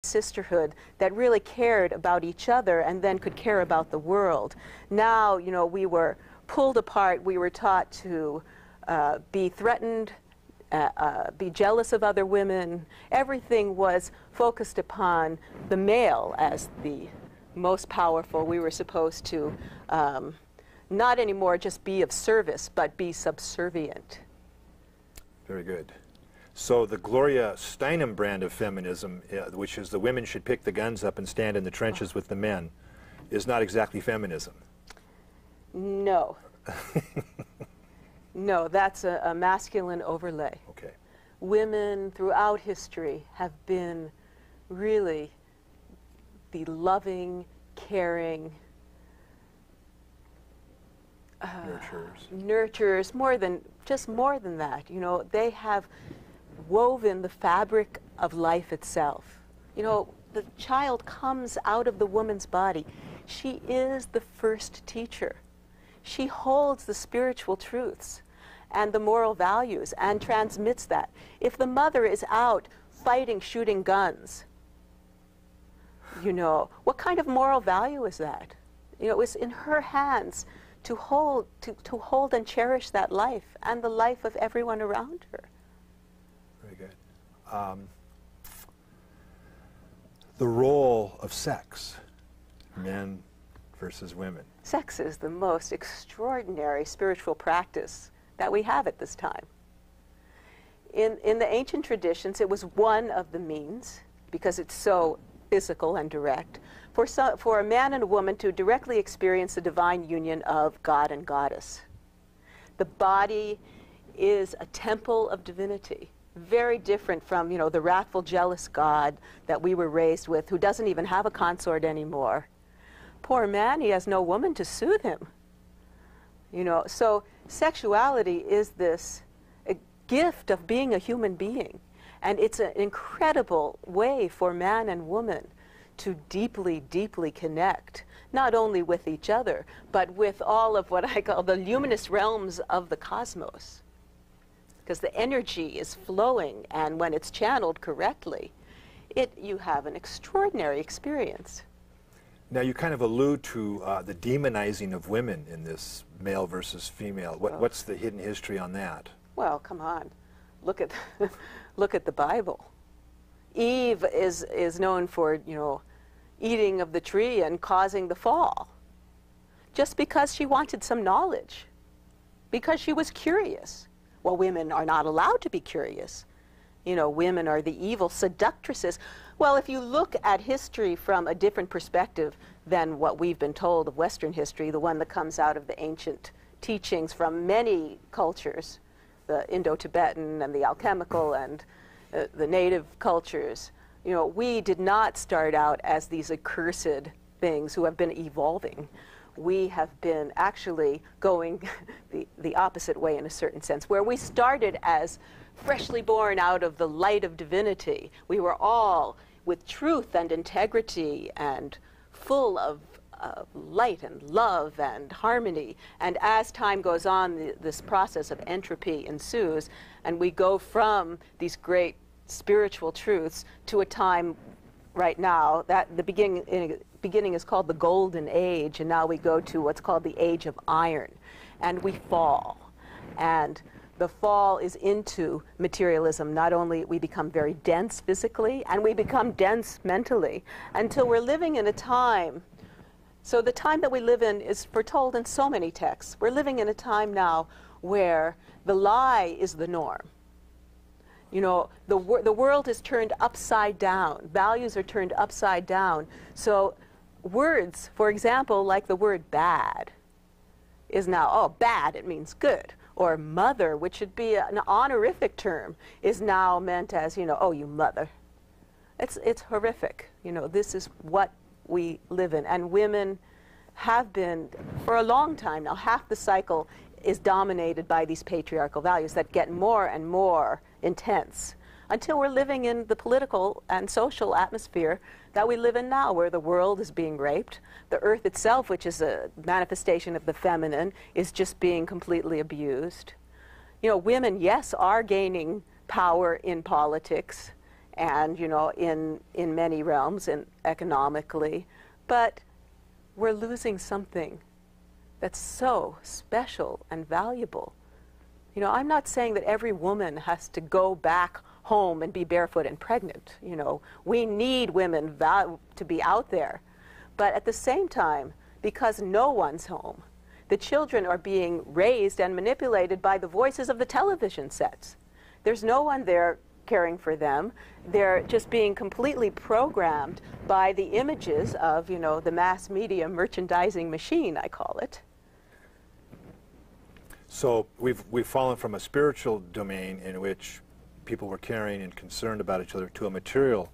sisterhood that really cared about each other and then could care about the world. Now, you know, we were pulled apart. We were taught to be threatened, be jealous of other women. Everything was focused upon the male as the most powerful. We were supposed to not anymore just be of service, but be subservient. Very good. So the Gloria Steinem brand of feminism, which is the women should pick the guns up and stand in the trenches with the men, is not exactly feminism. No. No, that's a masculine overlay. Okay. Women throughout history have been really the loving, caring, nurturers, more than that. You know, they have woven the fabric of life itself. You know, the child comes out of the woman's body. She is the first teacher. She holds the spiritual truths and the moral values and transmits that. If the mother is out fighting, shooting guns, you know, what kind of moral value is that? You know, it's in her hands to hold and cherish that life and the life of everyone around her. Very good. The role of sex, men versus women. Sex is the most extraordinary spiritual practice that we have at this time. In the ancient traditions, it was one of the means, because it's so physical and direct, for a man and a woman to directly experience the divine union of God and goddess. The body is a temple of divinity, very different from, you know, the wrathful, jealous God that we were raised with, who doesn't even have a consort anymore. Poor man, he has no woman to soothe him. You know, so sexuality is this a gift of being a human being. And it's an incredible way for man and woman to deeply, deeply connect, not only with each other, but with all of what I call the luminous realms of the cosmos. Because the energy is flowing, and when it's channeled correctly, you have an extraordinary experience. Now you kind of allude to the demonizing of women in this male versus female. What's the hidden history on that? Well, come on. Look at look at the Bible. Eve is known for, you know, eating of the tree and causing the fall. Just because she wanted some knowledge. Because she was curious. Well, women are not allowed to be curious. You know, women are the evil seductresses. Well, if you look at history from a different perspective than what we've been told of Western history, the one that comes out of the ancient teachings from many cultures, the Indo-Tibetan and the alchemical and the native cultures, you know, we did not start out as these accursed things who have been evolving. We have been actually going the opposite way in a certain sense, where we started as freshly born out of the light of divinity. We were all with truth and integrity and full of light and love and harmony. And as time goes on, this process of entropy ensues, and we go from these great spiritual truths to a time right now that the beginning is called the Golden Age, and now we go to what's called the Age of Iron, and we fall. And the fall is into materialism. Not only we become very dense physically, and we become dense mentally, until we're living in a time. So the time that we live in is foretold in so many texts. We're living in a time now where the lie is the norm. You know, the world is turned upside down. Values are turned upside down. So words, for example, like the word bad, is now, oh, bad, it means good. Or mother, which should be an honorific term, is now meant as, you know, oh, you mother. It's horrific. You know, this is what we live in. And women have been, for a long time now, half the cycle is dominated by these patriarchal values that get more and more intense until we're living in the political and social atmosphere that we live in now, where the world is being raped. The earth itself, which is a manifestation of the feminine, is just being completely abused. You know, women, yes, are gaining power in politics and, you know, in many realms and economically, but we're losing something that's so special and valuable. You know, I'm not saying that every woman has to go back home and be barefoot and pregnant. You know, we need women to be out there. But at the same time, because no one's home, the children are being raised and manipulated by the voices of the television sets. There's no one there caring for them. They're just being completely programmed by the images of, you know, the mass media merchandising machine, I call it. So we've fallen from a spiritual domain in which people were caring and concerned about each other to a material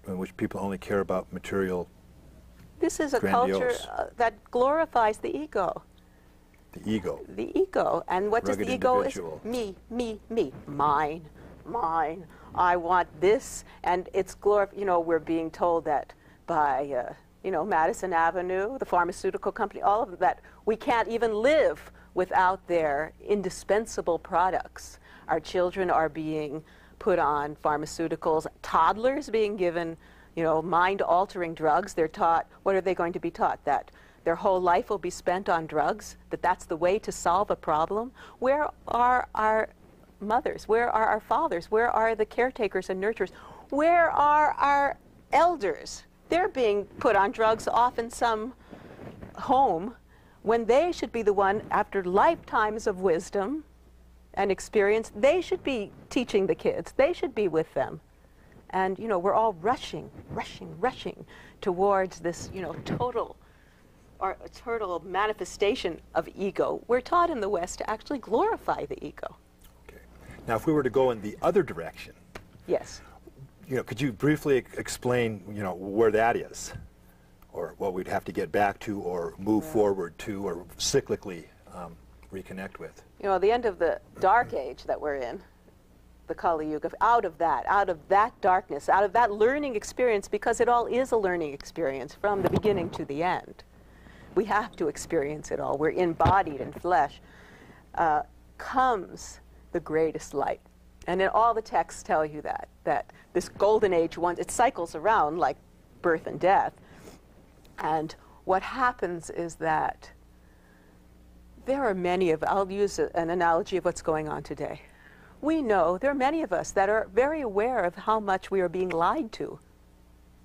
in which people only care about material. This is a culture that glorifies the ego. The ego. The ego. And what does the ego is? Me, me, me. Mine, mine. I want this. And it's you know, we're being told that by, you know, Madison Avenue, the pharmaceutical company, all of that, we can't even live without their indispensable products. Our children are being put on pharmaceuticals. Toddlers being given, you know, mind-altering drugs. They're taught, what are they going to be taught? That their whole life will be spent on drugs, that that's the way to solve a problem. Where are our mothers? Where are our fathers? Where are the caretakers and nurturers? Where are our elders? They're being put on drugs off in some home when they should be the one, after lifetimes of wisdom and experience, they should be teaching the kids. They should be with them. And, you know, we're all rushing towards this, you know, total manifestation of ego. We're taught in the West to actually glorify the ego. Okay. Now, if we were to go in the other direction, yes, you know, could you briefly explain, you know, where that is, or what we'd have to get back to, or move forward to, or cyclically reconnect with? You know, the end of the dark age that we're in, the Kali Yuga, out of that darkness, out of that learning experience, because it all is a learning experience from the beginning to the end. We have to experience it all. We're embodied in flesh. Comes the greatest light. And in all the texts tell you that this golden age, once it cycles around like birth and death. And what happens is that there are many of, I'll use an analogy of what's going on today. We know there are many of us that are very aware of how much we are being lied to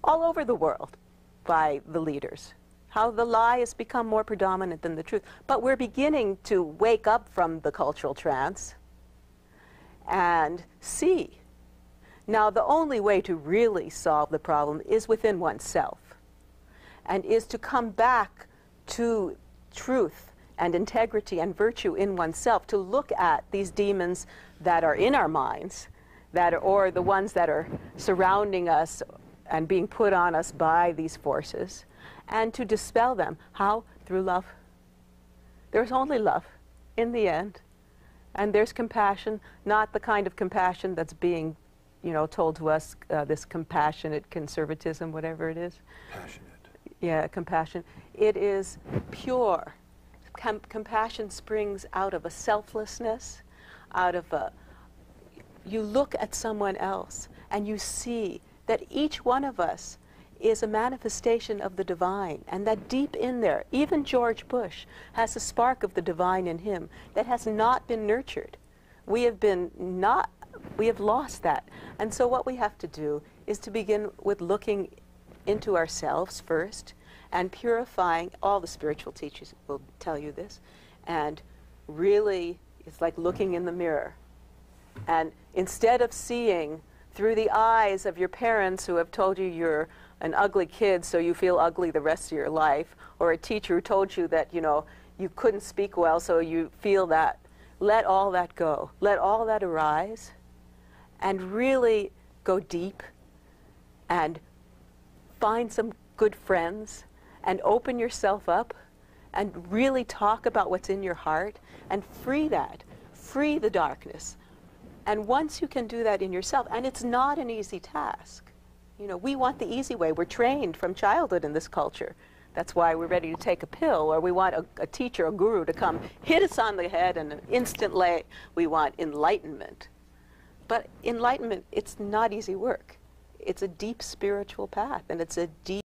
all over the world by the leaders, how the lie has become more predominant than the truth. But we're beginning to wake up from the cultural trance and see. Now, the only way to really solve the problem is within oneself, and is to come back to truth and integrity and virtue in oneself, to look at these demons that are in our minds, or the ones that are surrounding us and being put on us by these forces, and to dispel them. How? Through love. There's only love in the end. And there's compassion, not the kind of compassion that's being, you know, told to us, this compassionate conservatism, whatever it is. Passionate. Yeah, compassion. It is pure. Compassion springs out of a selflessness, out of a, you look at someone else and you see that each one of us is a manifestation of the divine, and that deep in there, even George Bush has a spark of the divine in him that has not been nurtured. We have lost that. And so what we have to do is to begin with looking into ourselves first and purifying. All the spiritual teachers will tell you this. And really, it's like looking in the mirror. And instead of seeing through the eyes of your parents who have told you you're an ugly kid so you feel ugly the rest of your life, or a teacher who told you that, you know, you couldn't speak well so you feel that, let all that go. Let all that arise and really go deep and find some good friends and open yourself up and really talk about what's in your heart and free that, free the darkness. And once you can do that in yourself, and it's not an easy task. You know, we want the easy way. We're trained from childhood in this culture. That's why we're ready to take a pill, or we want a teacher, a guru to come hit us on the head and instantly we want enlightenment. But enlightenment, it's not easy work. it's a deep spiritual path, and it's a deep